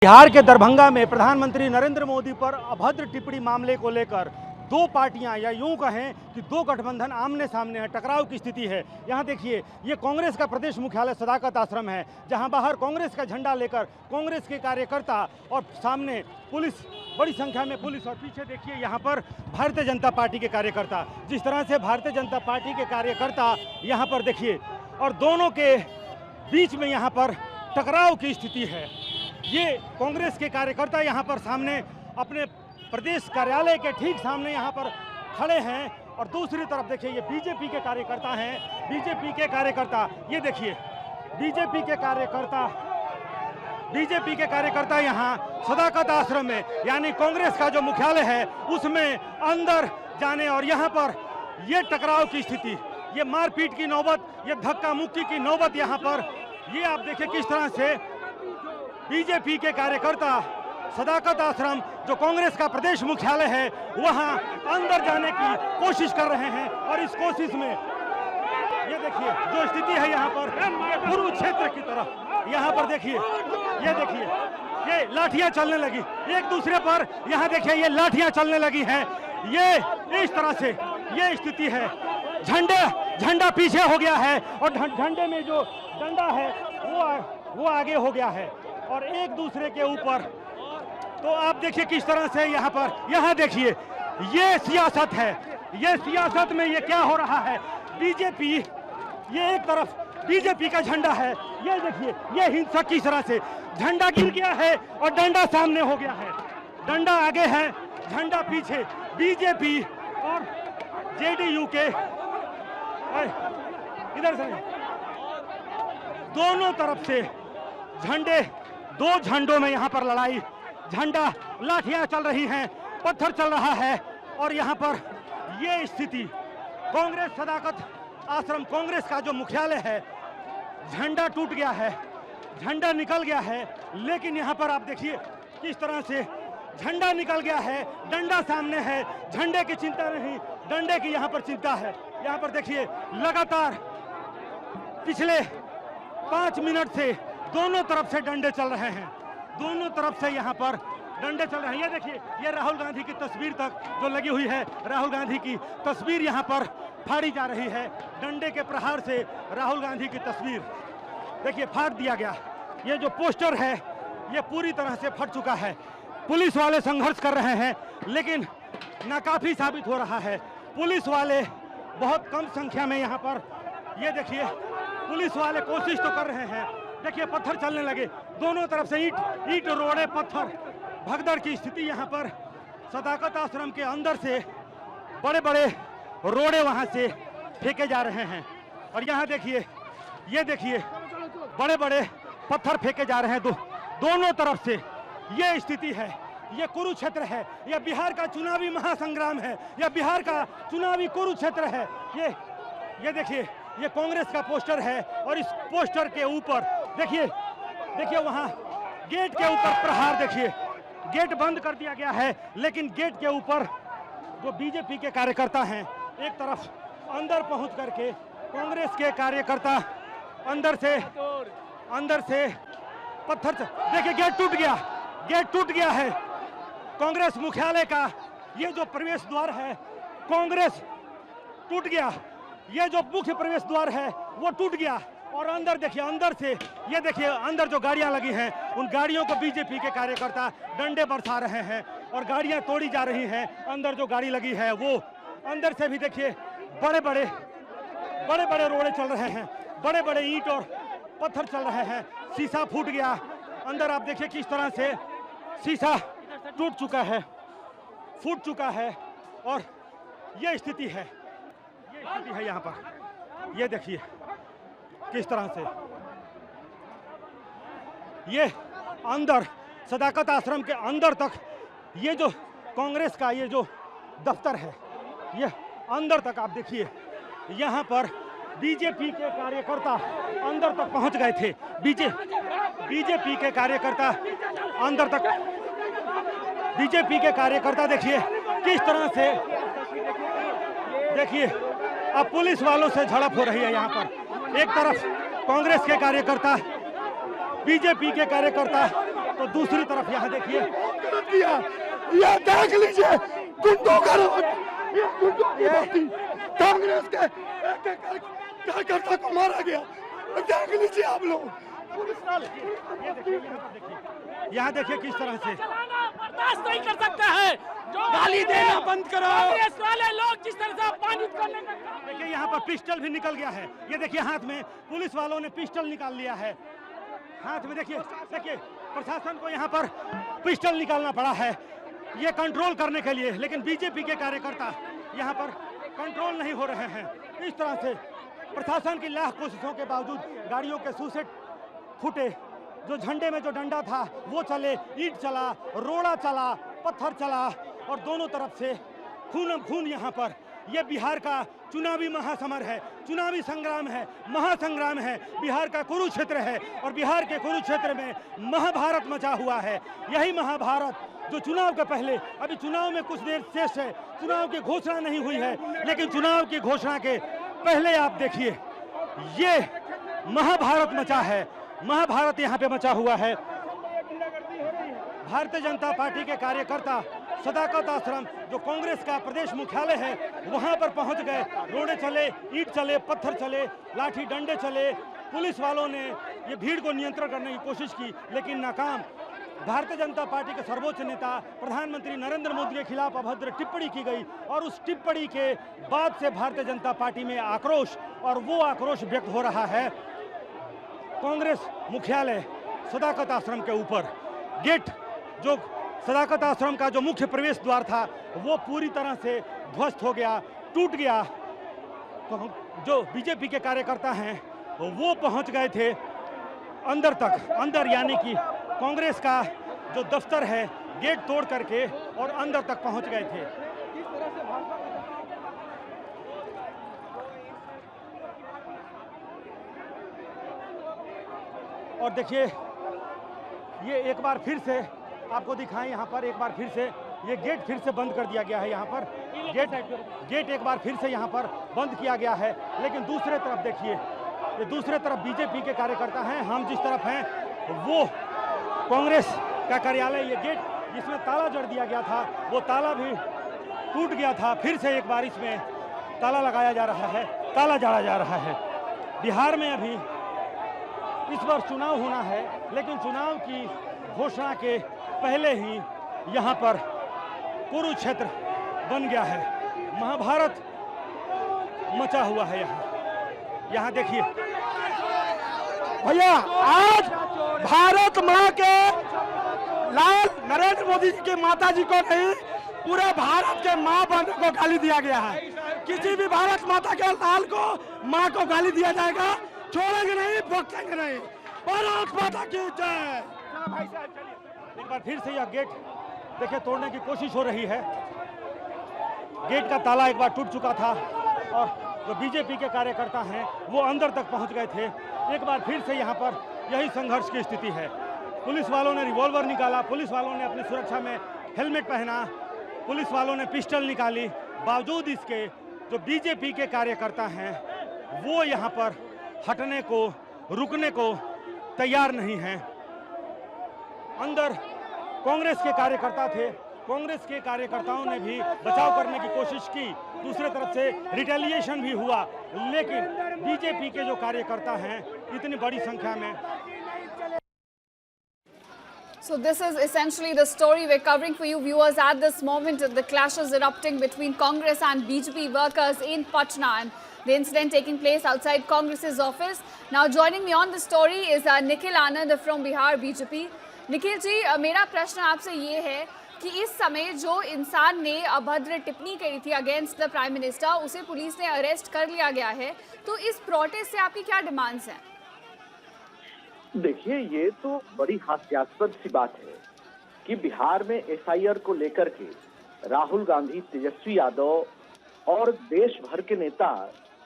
बिहार के दरभंगा में प्रधानमंत्री नरेंद्र मोदी पर अभद्र टिप्पणी मामले को लेकर दो पार्टियां या यूं कहें कि दो गठबंधन आमने सामने है, टकराव की स्थिति है। यहां देखिए, ये कांग्रेस का प्रदेश मुख्यालय सदाकत आश्रम है, जहां बाहर कांग्रेस का झंडा लेकर कांग्रेस के कार्यकर्ता और सामने पुलिस, बड़ी संख्या में पुलिस, और पीछे देखिए यहाँ पर भारतीय जनता पार्टी के कार्यकर्ता। जिस तरह से भारतीय जनता पार्टी के कार्यकर्ता यहाँ पर देखिए, और दोनों के बीच में यहाँ पर टकराव की स्थिति है। ये कांग्रेस के कार्यकर्ता यहाँ पर सामने अपने प्रदेश कार्यालय के ठीक सामने यहाँ पर खड़े हैं, और दूसरी तरफ देखिए ये बीजेपी के कार्यकर्ता हैं। बीजेपी के कार्यकर्ता, ये देखिए बीजेपी के कार्यकर्ता यहाँ सदाकत आश्रम में, यानी कांग्रेस का जो मुख्यालय है उसमें अंदर जाने, और यहाँ पर ये टकराव की स्थिति, ये मारपीट की नौबत, ये धक्का मुक्की की नौबत यहाँ पर, ये आप देखिए किस तरह से बीजेपी के कार्यकर्ता सदाकत आश्रम जो कांग्रेस का प्रदेश मुख्यालय है वहां अंदर जाने की कोशिश कर रहे हैं। और इस कोशिश में ये देखिए जो स्थिति है यहाँ पर कुरुक्षेत्र की तरह, यहाँ पर देखिए, ये देखिए ये लाठियां चलने लगी एक दूसरे पर, यहाँ देखिए ये लाठियां चलने लगी हैं। ये इस तरह से ये स्थिति है। झंडा पीछे हो गया है और झंडे में जो डंडा है वो आगे हो गया है, और एक दूसरे के ऊपर। तो आप देखिए किस तरह से यहाँ पर, यहाँ देखिए ये सियासत है। ये सियासत में ये क्या हो रहा है, बीजेपी, ये एक तरफ बीजेपी का झंडा है, ये देखिए ये हिंसक किस तरह से, झंडा गिर गया है और डंडा सामने हो गया है। डंडा आगे है, झंडा पीछे। बीजेपी और जेडीयू के इधर से दोनों तरफ से झंडे, दो झंडों में यहाँ पर लड़ाई, झंडा, लाठियां चल रही हैं, पत्थर चल रहा है, और यहाँ पर ये स्थिति कांग्रेस सदाकत आश्रम, कांग्रेस का जो मुख्यालय है, झंडा टूट गया है, झंडा निकल गया है, लेकिन यहाँ पर आप देखिए किस तरह से झंडा निकल गया है, डंडा सामने है, झंडे की चिंता नहीं, डंडे की यहाँ पर चिंता है। यहाँ पर देखिए लगातार पिछले 5 मिनट से दोनों तरफ से डंडे चल रहे हैं, दोनों तरफ से यहाँ पर डंडे चल रहे हैं। ये देखिए ये राहुल गांधी की तस्वीर तक जो लगी हुई है, राहुल गांधी की तस्वीर यहाँ पर फाड़ी जा रही है, डंडे के प्रहार से राहुल गांधी की तस्वीर देखिए फाड़ दिया गया। ये जो पोस्टर है ये पूरी तरह से फट चुका है। पुलिस वाले संघर्ष कर रहे हैं, लेकिन नाकाफी साबित हो रहा है। पुलिस वाले बहुत कम संख्या में यहाँ पर, ये देखिए पुलिस वाले कोशिश तो कर रहे हैं, देखिए पत्थर चलने लगे दोनों तरफ से, ईंट रोड़े पत्थर, भगदड़ की स्थिति। यहाँ पर सदाकत आश्रम के अंदर से बड़े बड़े रोड़े वहाँ से फेंके जा रहे हैं, और यहाँ देखिए ये देखिए बड़े बड़े पत्थर फेंके जा रहे हैं दोनों तरफ से। ये स्थिति है, ये कुरुक्षेत्र है, यह बिहार का चुनावी महासंग्राम है, यह बिहार का चुनावी कुरुक्षेत्र है। ये देखिए ये कांग्रेस का पोस्टर है, और इस पोस्टर के ऊपर देखिए वहां गेट के ऊपर प्रहार, देखिए गेट बंद कर दिया गया है, लेकिन गेट के ऊपर जो बीजेपी के कार्यकर्ता हैं, एक तरफ अंदर पहुंच करके कांग्रेस के कार्यकर्ता अंदर से पत्थर, देखिए गेट टूट गया है। कांग्रेस मुख्यालय का ये जो प्रवेश द्वार है, कांग्रेस टूट गया, ये जो मुख्य प्रवेश द्वार है वो टूट गया, और अंदर देखिए, अंदर से ये देखिए अंदर जो गाड़ियां लगी हैं, उन गाड़ियों को बीजेपी के कार्यकर्ता डंडे बरसा रहे हैं, और गाड़ियां तोड़ी जा रही हैं। अंदर जो गाड़ी लगी है वो अंदर से भी देखिए बड़े बड़े रोड़े चल रहे हैं, बड़े बड़े ईंट और पत्थर चल रहे हैं। शीशा फूट गया, अंदर आप देखिए किस तरह से शीशा टूट चुका है, फूट चुका है, और ये स्थिति है, यहाँ पर। ये देखिए किस तरह से ये अंदर सदाकत आश्रम के अंदर तक, ये जो कांग्रेस का ये जो दफ्तर है, ये अंदर तक आप देखिए, यहाँ पर बीजेपी के कार्यकर्ता अंदर तक पहुंच गए थे। बीजेपी के कार्यकर्ता अंदर तक, बीजेपी के कार्यकर्ता देखिए किस तरह से, देखिए अब पुलिस वालों से झड़प हो रही है। यहाँ पर एक तरफ कांग्रेस के कार्यकर्ता, बीजेपी के कार्यकर्ता तो दूसरी तरफ यहाँ देखिए ये देख लीजिए गुंडों का ये गुंडों की पार्टी कांग्रेस के एक कार्यकर्ता को मारा गया। देख लीजिए आप लोग। यहाँ देखिए किस तरह से बर्दाश्त नहीं कर सकता है जो गाली देना बंद करो। कांग्रेस वाले लोग जिस तरह से अपमानित करने का देखिए यहाँ पर पिस्टल भी निकल गया है। ये देखिए हाथ में पुलिस वालों ने पिस्टल निकाल लिया है हाथ में। देखिए देखिए प्रशासन को यहाँ पर पिस्टल निकालना पड़ा है ये कंट्रोल करने के लिए, लेकिन बीजेपी के कार्यकर्ता यहाँ पर कंट्रोल नहीं हो रहे हैं। इस तरह से प्रशासन की लाख कोशिशों के बावजूद गाड़ियों के सूसे फूटे, जो झंडे में जो डंडा था वो चले, ईंट चला, रोड़ा चला, पत्थर चला और दोनों तरफ से खून खून। यहाँ पर ये बिहार का चुनावी महासमर है, चुनावी संग्राम है, महासंग्राम है, बिहार का कुरुक्षेत्र है और बिहार के कुरुक्षेत्र में महाभारत मचा हुआ है। यही महाभारत जो चुनाव के पहले, अभी चुनाव में कुछ देर शेष है, चुनाव की घोषणा नहीं हुई है, लेकिन चुनाव की घोषणा के पहले आप देखिए ये महाभारत मचा है, महाभारत यहाँ पे मचा हुआ है। भारतीय जनता पार्टी के कार्यकर्ता सदाकत आश्रम जो कांग्रेस का प्रदेश मुख्यालय है वहां पर पहुंच गए। रोड़े चले, ईंट चले, पत्थर चले, लाठी डंडे चले। पुलिस वालों ने ये भीड़ को नियंत्रण करने की कोशिश की लेकिन नाकाम। भारतीय जनता पार्टी के सर्वोच्च नेता प्रधानमंत्री नरेंद्र मोदी के खिलाफ अभद्र टिप्पणी की गई और उस टिप्पणी के बाद से भारतीय जनता पार्टी में आक्रोश, और वो आक्रोश व्यक्त हो रहा है कांग्रेस मुख्यालय सदाकत आश्रम के ऊपर। गेट जो सदाकत आश्रम का जो मुख्य प्रवेश द्वार था वो पूरी तरह से ध्वस्त हो गया, टूट गया। जो बीजेपी के कार्यकर्ता हैं वो पहुंच गए थे अंदर तक, अंदर यानी कि कांग्रेस का जो दफ्तर है गेट तोड़ करके और अंदर तक पहुंच गए थे। और देखिए ये एक बार फिर से आपको दिखाएं, यहाँ पर एक बार फिर से ये गेट फिर से बंद कर दिया गया है। यहाँ पर गेट एक बार फिर से यहाँ पर बंद किया गया है। लेकिन दूसरे तरफ देखिए, ये दूसरे तरफ बीजेपी के कार्यकर्ता हैं, हम जिस तरफ हैं वो कांग्रेस का कार्यालय। ये गेट जिसमें ताला जड़ दिया गया था वो ताला भी टूट गया था, फिर से एक बार इसमें ताला लगाया जा रहा है, ताला जड़ा जा रहा है। बिहार में अभी इस बार चुनाव होना है, लेकिन चुनाव की घोषणा के पहले ही यहाँ पर कुरुक्षेत्र बन गया है, महाभारत मचा हुआ है। यहाँ देखिए भैया, आज भारत माँ के लाल नरेंद्र मोदी जी की माता जी को नहीं, पूरे भारत के माँ बहनों को गाली दिया गया है। किसी भी भारत माता के लाल को, माँ को गाली दिया जाएगा, छोड़ेंगे नहीं, बख्शेंगे नहीं। भारत माता की जय। एक बार फिर से यह गेट देखिए तोड़ने की कोशिश हो रही है। गेट का ताला एक बार टूट चुका था और जो बीजेपी के कार्यकर्ता हैं वो अंदर तक पहुंच गए थे। एक बार फिर से यहाँ पर यही संघर्ष की स्थिति है। पुलिस वालों ने रिवॉल्वर निकाला, पुलिस वालों ने अपनी सुरक्षा में हेलमेट पहना, पुलिस वालों ने पिस्टल निकाली। बावजूद इसके जो बीजेपी के कार्यकर्ता हैं वो यहाँ पर हटने को, रुकने को तैयार नहीं हैं। अंदर कांग्रेस के कार्यकर्ता थे, कांग्रेस के कार्यकर्ताओं ने भी बचाव करने की कोशिश की, दूसरे तरफ से रिटेलिएशन भी हुआ, लेकिन बीजेपी के जो कार्यकर्ता हैं इतनी बड़ी संख्या में। So this is essentially the story we're covering for you viewers at this moment. The clashes erupting between Congress and BJP workers in Patna, and the incident taking place outside Congress's office. Now joining me on the story is Nikhil Anand from Bihar BJP. Nikhil ji, मेरा प्रश्न आपसे ये है कि इस समय जो इंसान ने अभद्र टिप्पणी करी थी अगेंस्ट द प्राइम मिनिस्टर, उसे पुलिस ने अरेस्ट कर लिया गया है, तो इस प्रोटेस्ट से आपकी क्या डिमांड्स हैं? देखिए, ये तो बड़ी हास्यास्पद सी बात है कि बिहार में एसआईआर को लेकर के राहुल गांधी, तेजस्वी यादव और देश भर के नेता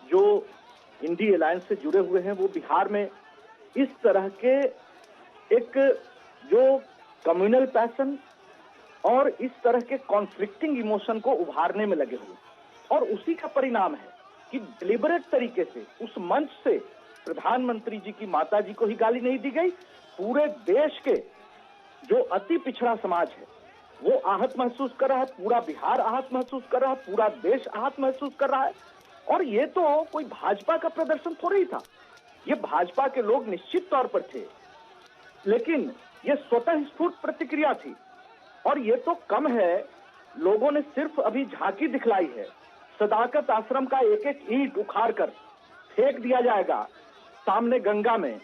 जो इंडी अलायंस से जुड़े हुए हैं वो बिहार में इस तरह के एक जो कम्युनल पैशन और इस तरह के कॉन्फ्लिक्टिंग इमोशन को उभारने में लगे हुए, और उसी का परिणाम है कि डिलिबरेट तरीके से उस मंच से प्रधानमंत्री जी की माता जी को ही गाली नहीं दी गई, पूरे देश के जो अति पिछड़ा समाज है वो आहत महसूस कर रहा है, पूरा बिहार आहत महसूस कर रहा है, पूरा देश आहत महसूस कर रहा है। और ये तो कोई भाजपा का प्रदर्शन थोड़ा ही था, ये भाजपा के लोग निश्चित तौर पर थे, लेकिन ये स्वतः स्फूर्त प्रतिक्रिया थी। और ये तो कम है, लोगों ने सिर्फ अभी झांकी दिखलाई है। सदाकत आश्रम का एक एक ईंट उखाड़ कर फेंक दिया जाएगा सामने गंगा में,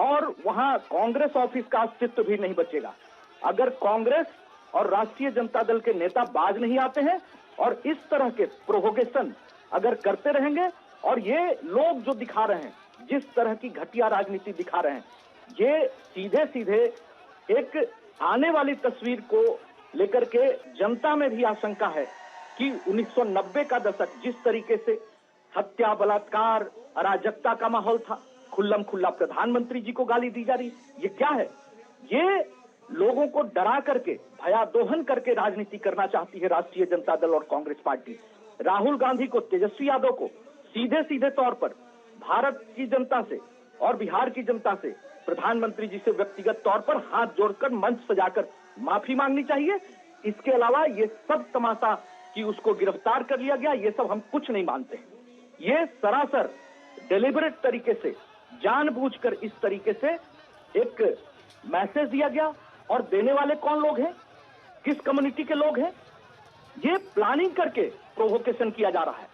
और वहां कांग्रेस ऑफिस का अस्तित्व भी नहीं बचेगा। अगर कांग्रेस और राष्ट्रीय जनता दल के नेता बाज नहीं आते हैं और इस तरह के प्रोवोकेशन अगर करते रहेंगे, और ये लोग जो दिखा रहे हैं, जिस तरह की घटिया राजनीति दिखा रहे हैं, ये सीधे सीधे एक आने वाली तस्वीर को लेकर के जनता में भी आशंका है कि 1990 का दशक जिस तरीके से हत्या, बलात्कार, अराजकता का माहौल था, खुल्लम खुल्ला प्रधानमंत्री जी को गाली दी जा रही, ये क्या है? ये लोगों को डरा करके, भयादोहन करके राजनीति करना चाहती है राष्ट्रीय जनता दल और कांग्रेस पार्टी। राहुल गांधी को, तेजस्वी यादव को सीधे सीधे तौर पर भारत की जनता से और बिहार की जनता से, प्रधानमंत्री जी से व्यक्तिगत तौर पर हाथ जोड़कर मंच सजाकर माफी मांगनी चाहिए। इसके अलावा ये सब तमाशा कि उसको गिरफ्तार कर लिया गया, ये सब हम कुछ नहीं मानते। ये सरासर डेलिबरेट तरीके से, जानबूझकर इस तरीके से एक मैसेज दिया गया। और देने वाले कौन लोग हैं, किस कम्युनिटी के लोग हैं, ये प्लानिंग करके प्रोवोकेशन किया जा रहा है।